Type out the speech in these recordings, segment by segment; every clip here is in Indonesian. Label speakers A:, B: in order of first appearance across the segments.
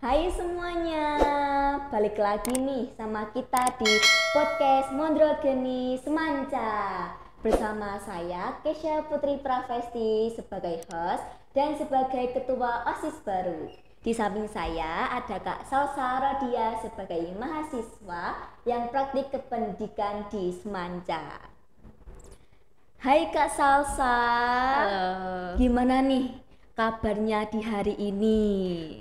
A: Hai semuanya, balik lagi nih sama kita di podcast Mondrogeni Semanca. Bersama saya Kesha Putri Pravesti sebagai host dan sebagai ketua OSIS baru. Di samping saya ada Kak Salsa Rodia sebagai mahasiswa yang praktik kependidikan di Semanca. Hai Kak Salsa.
B: Halo.
A: Gimana nih kabarnya di hari ini?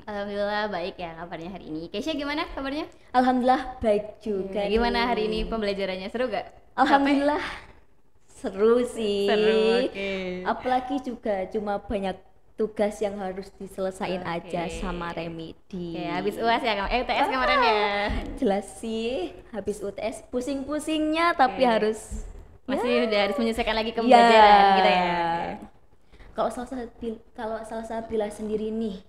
B: Alhamdulillah baik ya kabarnya hari ini. Keisha gimana kabarnya?
A: Alhamdulillah baik juga.
B: Gimana
A: nih.
B: hari ini pembelajarannya, seru gak?
A: Alhamdulillah seru sih.
B: Seru, oke.
A: Apalagi juga cuma banyak tugas yang harus diselesain
B: Oke.
A: aja sama remedi.
B: Kayak habis UAS ya, UTS kemarin ya.
A: Jelas sih, habis UTS pusing-pusingnya tapi
B: Oke.
A: harus
B: Masih udah harus menyelesaikan lagi pembelajaran gitu ya.
A: Kalau Salsa bila sendiri nih,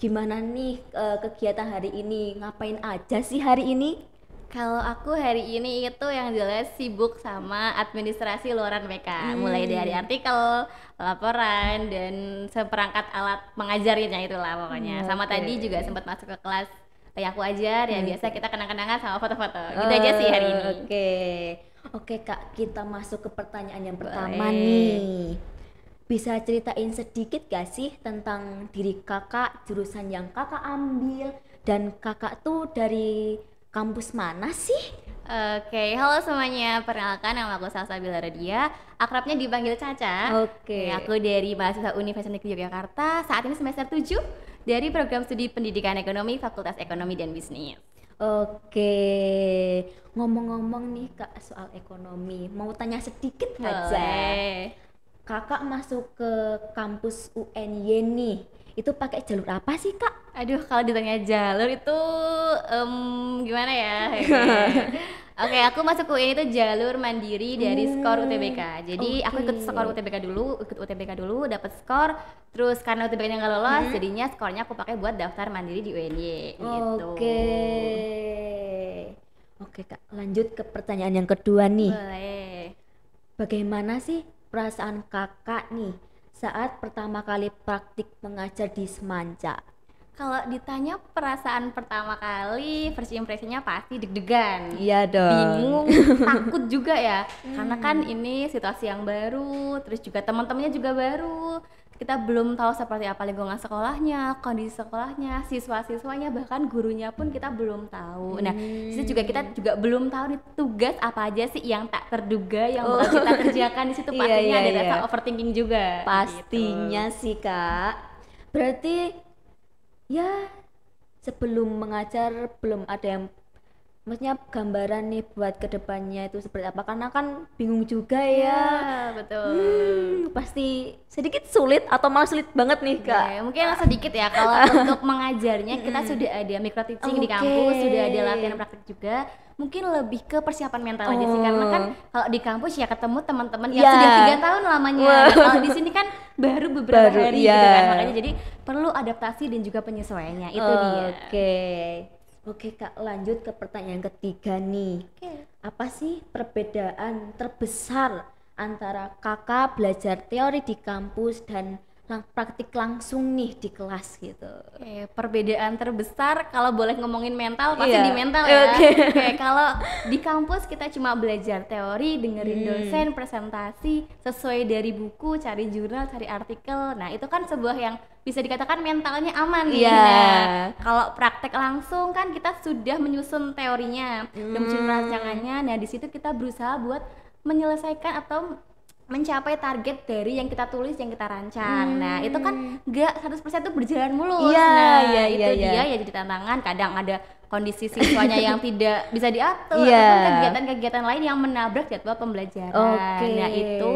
A: gimana nih kegiatan hari ini? Ngapain aja sih hari ini?
B: Kalau aku hari ini itu yang jelas sibuk sama administrasi luaran PK, mulai dari artikel, laporan, dan seperangkat alat mengajarnya itulah pokoknya. Sama
A: Oke.
B: tadi juga sempat masuk ke kelas yang aku ajar, ya biasa kita kenang-kenangan sama foto-foto. Gitu aja sih hari ini.
A: Oke Kak, kita masuk ke pertanyaan yang pertama
B: Boleh.
A: nih. Bisa ceritain sedikit gak sih tentang diri kakak, jurusan yang kakak ambil, dan kakak tuh dari kampus mana sih?
B: Oke, halo semuanya. Perkenalkan, nama aku Salsa Radia. Akrabnya dipanggil Caca.
A: Oke.
B: Aku dari mahasiswa Universitas Negeri Yogyakarta. Saat ini semester 7 dari program studi Pendidikan Ekonomi Fakultas Ekonomi dan Bisnis.
A: Oke, ngomong-ngomong nih Kak soal ekonomi, mau tanya sedikit aja.
B: Boleh.
A: Kakak masuk ke kampus UNY nih, itu pakai jalur apa sih Kak?
B: Aduh, kalau ditanya jalur itu gimana ya? Oke, aku masuk ke UI itu jalur mandiri dari skor UTBK. Jadi aku ikut skor UTBK dulu, dapat skor. Terus karena UTBK-nya nggak lolos, jadinya skornya aku pakai buat daftar mandiri di UNY gitu.
A: Oke Kak, lanjut ke pertanyaan yang kedua nih.
B: Boleh.
A: Bagaimana sih perasaan kakak nih saat pertama kali praktik mengajar di Semanca?
B: Kalau ditanya perasaan pertama kali, first impression-nya pasti deg-degan.
A: Iya dong.
B: Bingung, takut juga ya. Karena kan ini situasi yang baru, terus juga teman-temannya juga baru. Kita belum tahu seperti apa lingkungan sekolahnya, kondisi sekolahnya, siswa-siswanya, bahkan gurunya pun kita belum tahu. Nah, di situ juga kita juga belum tahu nih tugas apa aja sih yang tak terduga yang bakal kita kerjakan di situ.
A: Iya,
B: Pastinya ada
A: iya.
B: rasa overthinking juga.
A: Pastinya sih Kak. Berarti ya sebelum mengajar belum ada yang maksudnya gambaran nih buat kedepannya itu seperti apa, karena kan bingung juga
B: Gitu.
A: ya.
B: Ya, betul.
A: Pasti sedikit sulit atau malah sulit banget nih Kak.
B: Oke, mungkin sedikit ya kalau untuk mengajarnya kita sudah ada micro teaching di
A: Oke.
B: kampus, sudah ada latihan praktik juga. Mungkin lebih ke persiapan mental aja sih, karena kan kalau di kampus ya ketemu teman-teman yang
A: Ya.
B: sudah 3 tahun lamanya. Nah, kalau di sini kan baru beberapa
A: Baru,
B: hari
A: ya.
B: gitu kan, makanya jadi perlu adaptasi dan juga penyesuaiannya. Itu dia.
A: Oke Kak, lanjut ke pertanyaan ketiga nih.
B: Oke.
A: Apa sih perbedaan terbesar antara kakak belajar teori di kampus dan praktik langsung nih di kelas gitu?
B: Oke, perbedaan terbesar kalau boleh ngomongin mental pasti
A: Iya.
B: di mental ya.
A: Oke.
B: Oke, kalau di kampus kita cuma belajar teori, dengerin dosen, presentasi, sesuai dari buku, cari jurnal, cari artikel. Nah, itu kan sebuah yang bisa dikatakan mentalnya aman nih.
A: Iya.
B: Nah, kalau praktek langsung kan kita sudah menyusun teorinya, dan menyusun rancangannya. Nah, di situ kita berusaha buat menyelesaikan atau mencapai target dari yang kita tulis, yang kita rancang. Nah, itu kan nggak 100% tuh berjalan mulus.
A: Iya,
B: Nah,
A: iya,
B: itu
A: iya,
B: dia
A: iya.
B: ya jadi tantangan. Kadang ada kondisi siswanya yang tidak bisa diatur,
A: Iya.
B: ataupun kegiatan-kegiatan lain yang menabrak jadwal pembelajaran.
A: Oke.
B: Nah, itu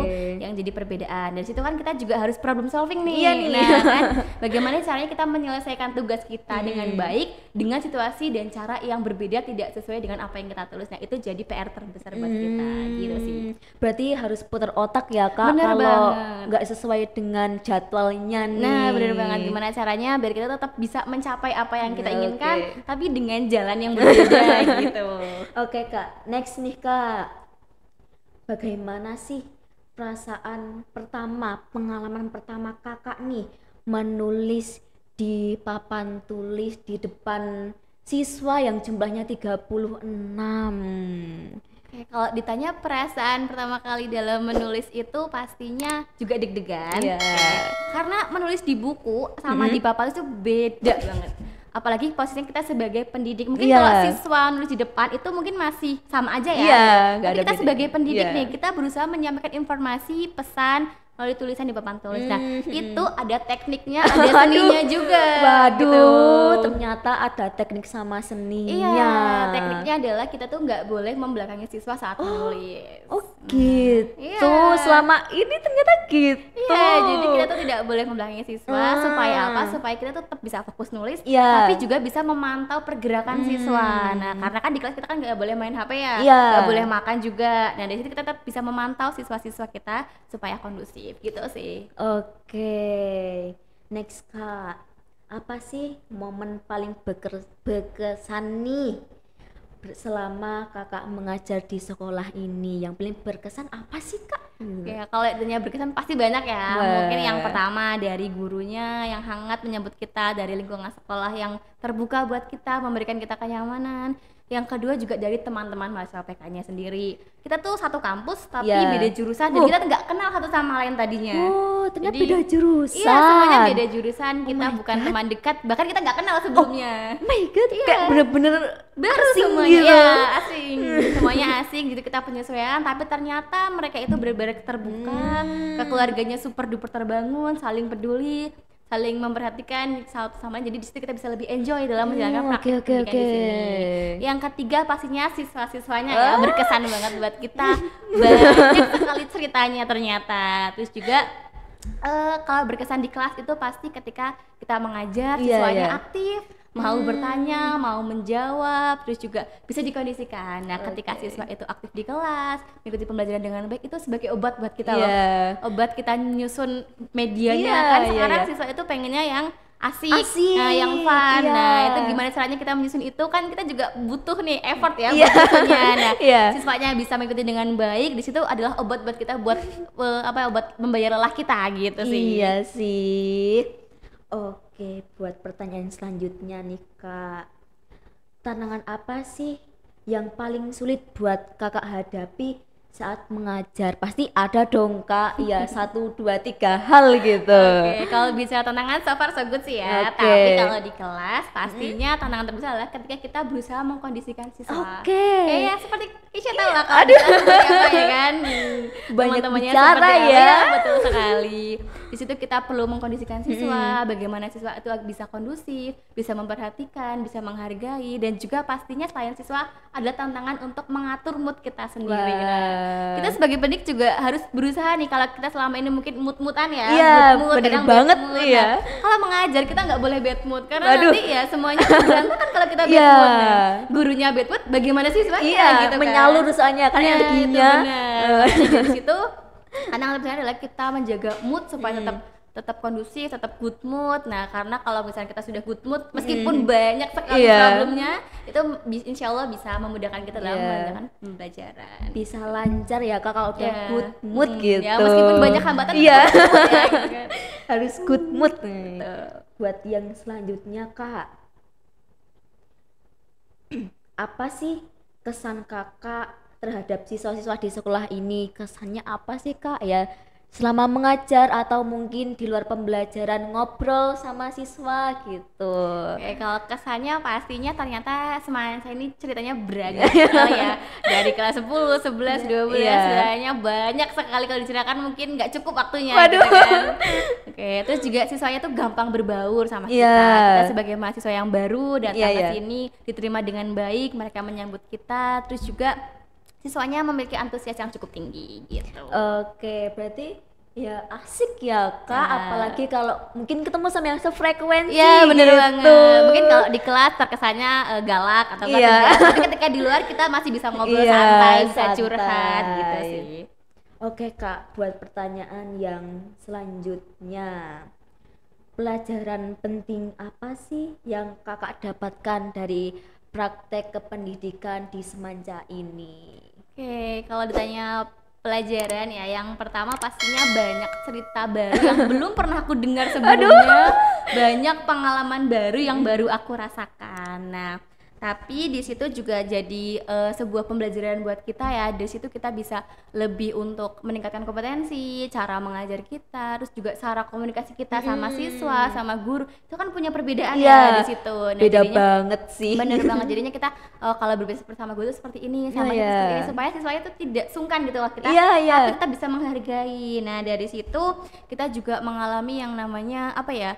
B: yang jadi perbedaan. Dari situ kan kita juga harus problem solving nih.
A: Iya nih.
B: Nah, kan bagaimana caranya kita menyelesaikan tugas kita dengan baik dengan situasi dan cara yang berbeda, tidak sesuai dengan apa yang kita tulis. Nah, itu jadi PR terbesar buat kita gitu sih.
A: Berarti harus putar otak ya Kak,
B: Bener
A: kalau
B: banget.
A: nggak sesuai dengan jadwalnya nih.
B: Nah, bener banget. Gimana caranya biar kita tetap bisa mencapai apa yang kita inginkan,
A: Oke.
B: tapi dengan jalan yang berbeda gitu.
A: Oke Kak, next nih Kak. Bagaimana sih perasaan pertama, pengalaman pertama kakak nih menulis di papan tulis di depan siswa yang jumlahnya 36.
B: Oke, kalau ditanya perasaan pertama kali dalam menulis itu pastinya juga deg-degan.
A: Iya.
B: Karena menulis di buku sama di papan itu beda banget. Apalagi posisinya kita sebagai pendidik. Mungkin
A: Iya.
B: kalau siswa nulis di depan itu mungkin masih sama aja ya.
A: Iya, nggak
B: Tapi
A: ada
B: kita
A: beda.
B: sebagai pendidik
A: Iya.
B: nih, kita berusaha menyampaikan informasi, pesan melalui tulisan di papan tulis. Nah, itu ada tekniknya, ada seninya juga.
A: Waduh,
B: gitu.
A: ternyata ada teknik sama seninya.
B: Iya, tekniknya adalah kita tuh nggak boleh membelakangi siswa saat menulis.
A: Oh gitu.
B: Iya.
A: Selama ini ternyata gitu.
B: Iya, jadi kita tuh tidak boleh membelakangi siswa supaya apa? Supaya kita tuh tetap bisa fokus nulis,
A: Iya.
B: tapi juga bisa memantau pergerakan siswa. Nah, karena kan di kelas kita kan nggak boleh main HP ya,
A: Iya.
B: nggak boleh makan juga. Nah, dari situ kita tetap bisa memantau siswa-siswa kita supaya kondusif, gitu sih.
A: Oke. Next Kak. Apa sih momen paling berkesan nih selama Kakak mengajar di sekolah ini? Yang paling berkesan apa sih Kak?
B: Ya, kalau dunia berkesan pasti banyak ya.
A: Wah.
B: Mungkin yang pertama dari gurunya yang hangat menyambut kita, dari lingkungan sekolah yang terbuka buat kita, memberikan kita kenyamanan. Yang kedua juga dari teman-teman mahasiswa PK-nya sendiri. Kita tuh satu kampus tapi
A: Ya.
B: beda jurusan dan kita tuh nggak kenal satu sama lain tadinya.
A: Oh, ternyata
B: Jadi,
A: beda jurusan.
B: Iya, semuanya beda jurusan. Kita
A: my
B: bukan
A: God.
B: teman dekat, bahkan kita nggak kenal sebelumnya.
A: Oh my god,
B: Iya.
A: kayak bener-bener
B: Baru
A: asing
B: semuanya
A: gitu.
B: ya, asing. Semuanya asing gitu, kita penyesuaian, tapi ternyata mereka itu benar-benar terbuka, keluarganya super duper terbangun, saling peduli, saling memperhatikan satu sama lain. Jadi di situ kita bisa lebih enjoy dalam menjalankan praktik
A: oke,
B: pendidikan di
A: oke.
B: sini. Yang ketiga pastinya siswa-siswanya ya berkesan banget buat kita. Banyak sekali ceritanya ternyata. Terus juga kalau berkesan di kelas itu pasti ketika kita mengajar,
A: Iya,
B: siswanya
A: iya.
B: aktif, mau bertanya, mau menjawab, terus juga bisa dikondisikan. Nah, ketika siswa itu aktif di kelas, mengikuti pembelajaran dengan baik, itu sebagai obat buat kita loh.
A: Iya.
B: Obat kita nyusun medianya
A: Iya,
B: kan
A: iya,
B: sekarang
A: iya.
B: siswa itu pengennya yang asik,
A: Asik,
B: nah, yang fun.
A: iya.
B: Nah, itu gimana caranya kita menyusun itu kan kita juga butuh nih effort ya
A: Iya.
B: buat nyusunnya. Nah,
A: Iya.
B: siswanya bisa mengikuti dengan baik, di situ adalah obat buat kita buat obat membayar lelah kita gitu sih.
A: Iya sih. Oke, buat pertanyaan selanjutnya nih Kak. Tantangan apa sih yang paling sulit buat Kakak hadapi saat mengajar? Pasti ada dong Kak, ya 1, 2, 3 hal gitu.
B: Oke, kalau bicara tantangan so far so good sih ya.
A: Oke.
B: Tapi kalau di kelas pastinya tantangan terbesar adalah ketika kita berusaha mengkondisikan siswa.
A: Oke.
B: Kayak seperti Kisha tahu lah kalau di kelas seperti apa ya kan.
A: Banyak
B: Teman-temannya
A: bicara
B: seperti apa,
A: ya.
B: betul sekali. Di situ kita perlu mengkondisikan siswa, bagaimana siswa itu bisa kondusif, bisa memperhatikan, bisa menghargai, dan juga pastinya selain siswa ada tantangan untuk mengatur mood kita sendiri. Nah, kita sebagai pendidik juga harus berusaha nih, kalau kita selama ini mungkin mood-moodan ya,
A: Iya,
B: mood-mood,
A: bener
B: kadang
A: banget,
B: bad mood.
A: iya.
B: Nah, kalau mengajar kita nggak boleh bad mood karena
A: Waduh.
B: nanti ya semuanya berantakan kalau kita bad
A: Iya.
B: mood. Nah, gurunya bad mood, bagaimana siswanya
A: Iya,
B: gitu kan?
A: menyalur soalnya kan
B: Nah,
A: energinya.
B: itu benar. Jadi dari situ tantangan terbesar adalah kita menjaga mood supaya tetap kondusif, tetap good mood. Nah, karena kalau misalnya kita sudah good mood, meskipun banyak sekali
A: Iya.
B: problemnya, itu insya Allah bisa memudahkan kita dalam
A: Iya.
B: menjalankan pembelajaran.
A: Bisa lancar ya Kak kalau udah
B: Ya.
A: good mood gitu.
B: Ya, meskipun banyak hambatan,
A: Iya.
B: tetap good mood ya, gitu kan.
A: Harus good mood nih. Buat yang selanjutnya Kak, apa sih kesan Kakak terhadap siswa-siswa di sekolah ini? Kesannya apa sih Kak ya selama mengajar atau mungkin di luar pembelajaran ngobrol sama siswa gitu?
B: Oke, kalau kesannya pastinya ternyata semuanya saya ini ceritanya beragam sekali ya. Dari kelas 10, 11, 12
A: Iya.
B: sebenarnya banyak sekali kalau diceritakan mungkin nggak cukup waktunya
A: Waduh.
B: gitu kan. Oke, terus juga siswanya tuh gampang berbaur sama kita.
A: Iya.
B: Kita sebagai mahasiswa yang baru datang
A: Iya,
B: ke
A: iya.
B: sini diterima dengan baik, mereka menyambut kita, terus juga siswanya memiliki antusias yang cukup tinggi gitu.
A: Oke, berarti ya asik ya Kak,
B: Ya.
A: apalagi kalau mungkin ketemu sama yang sefrekuensi.
B: Iya bener
A: gitu.
B: banget. Mungkin kalau di kelas terkesannya galak atau
A: Iya.
B: tegas, tapi ketika di luar kita masih bisa ngobrol
A: Iya,
B: santai, bisa
A: santai.
B: curhat gitu sih.
A: Oke Kak, buat pertanyaan yang selanjutnya, pelajaran penting apa sih yang Kakak dapatkan dari praktek kependidikan di Semanca ini?
B: Oke, kalau ditanya pelajaran ya, yang pertama pastinya banyak cerita baru yang belum pernah aku dengar sebelumnya. banyak pengalaman baru yang baru aku rasakan. Nah, tapi di situ juga jadi sebuah pembelajaran buat kita ya. Di situ kita bisa lebih untuk meningkatkan kompetensi, cara mengajar kita, terus juga cara komunikasi kita sama siswa, sama guru. Itu kan punya perbedaan ya di situ. Nah,
A: beda
B: jadinya,
A: banget sih.
B: bener banget. Jadinya kita kalau berbicara bersama guru seperti ini, sama kita seperti ini, supaya siswanya itu tidak sungkan gitu loh kita. Tapi kita bisa menghargai. Nah, dari situ kita juga mengalami yang namanya apa ya?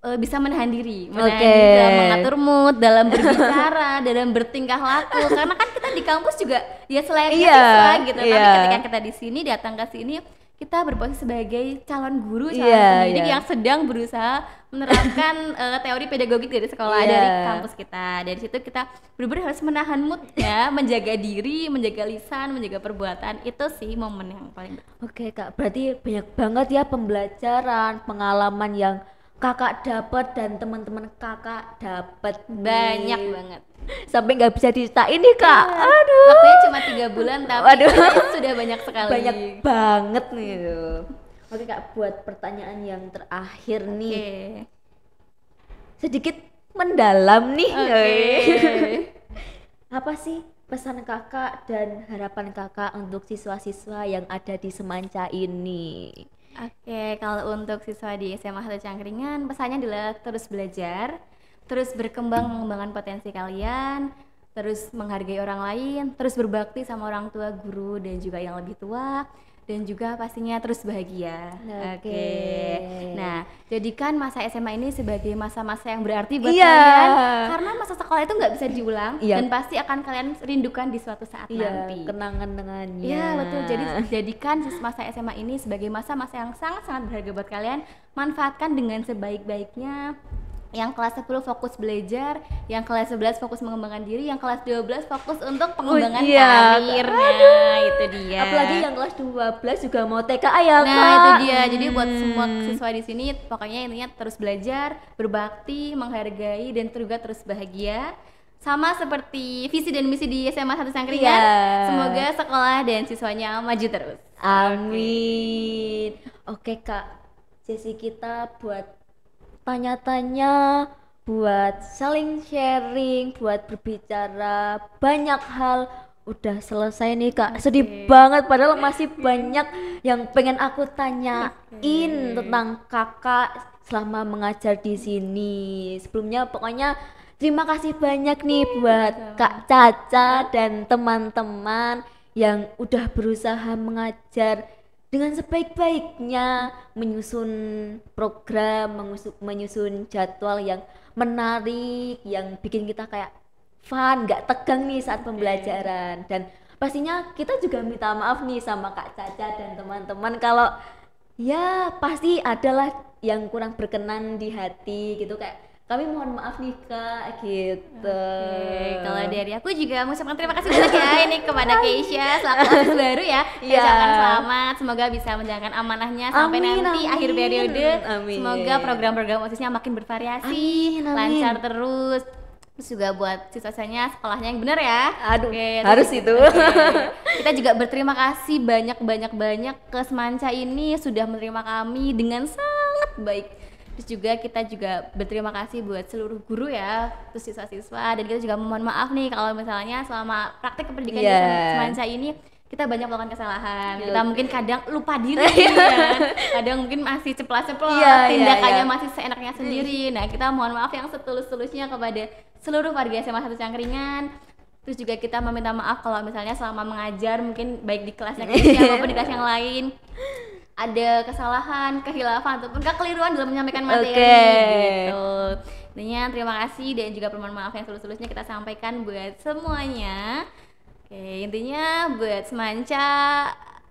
B: Bisa menahan diri dalam mengatur mood, dalam berbicara, dalam bertingkah laku. Karena kan kita di kampus juga ya selayaknya siswa gitu. Tapi ketika kita di sini datang ke sini, kita berposisi sebagai calon guru, calon pendidik yang sedang berusaha menerapkan teori pedagogik dari sekolah dari kampus kita. Dari situ kita benar-benar harus menahan mood ya, menjaga diri, menjaga lisan, menjaga perbuatan. Itu sih momen yang paling.
A: Oke Kak, berarti banyak banget ya pembelajaran, pengalaman yang Kakak dapat dan teman-teman Kakak dapat
B: banyak banget.
A: Sampai nggak bisa diceritain nih Kak. Aduh.
B: Waktunya cuma 3 bulan tapi sudah banyak sekali.
A: Banyak banget nih tuh. Oke Kak, buat pertanyaan yang terakhir nih. Sedikit mendalam nih. Apa sih pesan Kakak dan harapan Kakak untuk siswa-siswa yang ada di Semanca ini?
B: Oke, kalau untuk siswa di SMA 1 Cangkringan, pesannya adalah terus belajar, terus berkembang mengembangkan potensi kalian, terus menghargai orang lain, terus berbakti sama orang tua, guru, dan juga yang lebih tua, dan juga pastinya terus bahagia. Oke. Nah, jadikan masa SMA ini sebagai masa-masa yang berarti buat kalian, karena masa sekolah itu nggak bisa diulang dan pasti akan kalian rindukan di suatu saat nanti.
A: Kenangan-kenangannya.
B: Iya betul. Jadi jadikan masa SMA ini sebagai masa-masa yang sangat-sangat berharga buat kalian. Manfaatkan dengan sebaik-baiknya. Yang kelas 10 fokus belajar, yang kelas 11 fokus mengembangkan diri, yang kelas 12 fokus untuk pengembangan karirnya. Itu dia.
A: Apalagi yang kelas 12 juga mau TKA ya Kak.
B: Nah, itu dia. Jadi buat semua siswa di sini pokoknya intinya terus belajar, berbakti, menghargai, dan juga terus bahagia. Sama seperti visi dan misi di SMA 1 Cangkringan. Semoga sekolah dan siswanya maju terus.
A: Amin. Oke Kak, sesi kita buat tanya-tanya, buat saling sharing, buat berbicara banyak hal udah selesai nih Kak. Sedih banget padahal masih banyak yang pengen aku tanyain tentang Kakak selama mengajar di sini. Sebelumnya pokoknya terima kasih banyak nih buat Kak Caca dan teman-teman yang udah berusaha mengajar dengan sebaik-baiknya, menyusun program, menyusun jadwal yang menarik, yang bikin kita kayak fun, gak tegang nih saat pembelajaran. Dan pastinya kita juga minta maaf nih sama Kak Caca dan teman-teman kalau ya pasti adalah yang kurang berkenan di hati gitu, kayak kami mohon maaf nih Kak gitu.
B: Kalau dari aku juga mengucapkan terima kasih banyak ya ini kepada Keisha selaku artis baru ya. Ucapkan selamat, semoga bisa menjalankan amanahnya sampai nanti akhir periode. Semoga program-program OSISnya makin bervariasi, lancar terus. Terus juga buat siswa-siswanya sekolahnya yang benar ya.
A: Harus itu.
B: Kita juga berterima kasih banyak ke Semanca ini sudah menerima kami dengan sangat baik. Terus juga kita juga berterima kasih buat seluruh guru ya, terus siswa-siswa, dan kita juga mohon maaf nih kalau misalnya selama praktek pendidikan di Semanca ini kita banyak melakukan kesalahan. Kita mungkin kadang lupa diri ya. Kadang mungkin masih ceplas-ceplos, tindakannya masih seenaknya sendiri. Nah, kita mohon maaf yang setulus-tulusnya kepada seluruh warga SMA 1 Cangkringan. Terus juga kita meminta maaf kalau misalnya selama mengajar mungkin baik di kelasnya Keisha maupun di kelas yang lain ada kesalahan, kehilafan ataupun kekeliruan dalam menyampaikan materi gitu. Intinya terima kasih dan juga permohonan maaf yang tulus-tulusnya kita sampaikan buat semuanya. Intinya buat Semanca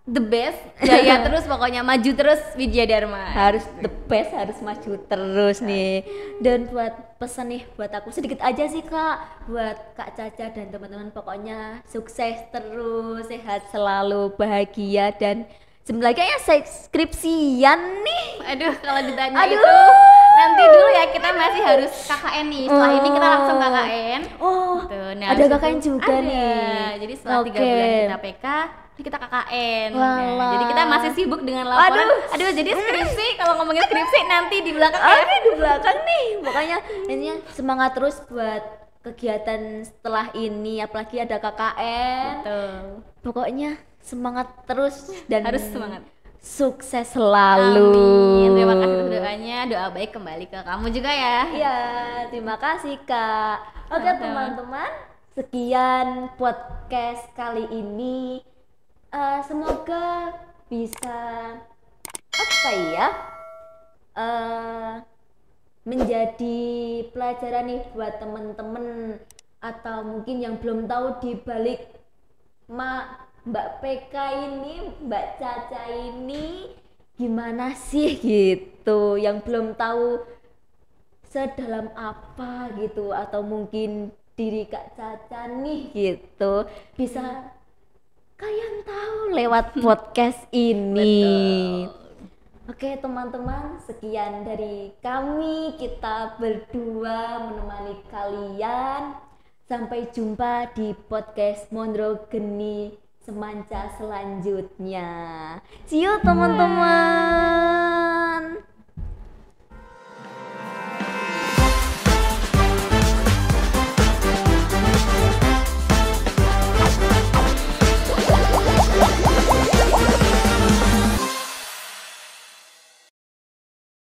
B: the best, jaya terus pokoknya, maju terus Widya Dharma.
A: Harus the best, harus maju terus nih. Dan buat pesan nih buat aku sedikit aja sih Kak, buat Kak Caca dan teman-teman, pokoknya sukses terus, sehat selalu, bahagia, dan sebentar lagi ya skripsian nih.
B: Aduh, kalau ditanya itu nanti dulu ya, kita masih harus KKN nih. Setelah ini kita langsung KKN. Tuh, Nah,
A: Ada
B: habis
A: KKN
B: itu
A: juga
B: ada.
A: nih.
B: Jadi setelah 3
A: Oke.
B: bulan kita PK, kita KKN.
A: Walah.
B: Nah, jadi kita masih sibuk dengan laporan. Aduh, jadi skripsi, kalau ngomongin skripsi nanti di belakang ya.
A: Oke, di belakang nih. Makanya ini semangat terus buat kegiatan setelah ini, apalagi ada KKN.
B: Betul.
A: Pokoknya semangat terus dan
B: Harus semangat.
A: sukses selalu.
B: Amin. Terima kasih atas doanya. Doa baik kembali ke kamu juga ya.
A: Iya, terima kasih Kak. Oke
B: Sama-sama.
A: teman-teman, sekian podcast kali ini. Semoga bisa apa ya? Menjadi pelajaran nih buat temen-temen atau mungkin yang belum tahu di balik Mbak PK ini, Mbak Caca ini gimana sih gitu, yang belum tahu sedalam apa gitu, atau mungkin diri Kak Caca nih gitu bisa kalian tahu lewat podcast ini. Oke teman-teman, sekian dari kami, kita berdua menemani kalian. Sampai jumpa di podcast Mondro Geni Semanca selanjutnya. See you teman-teman.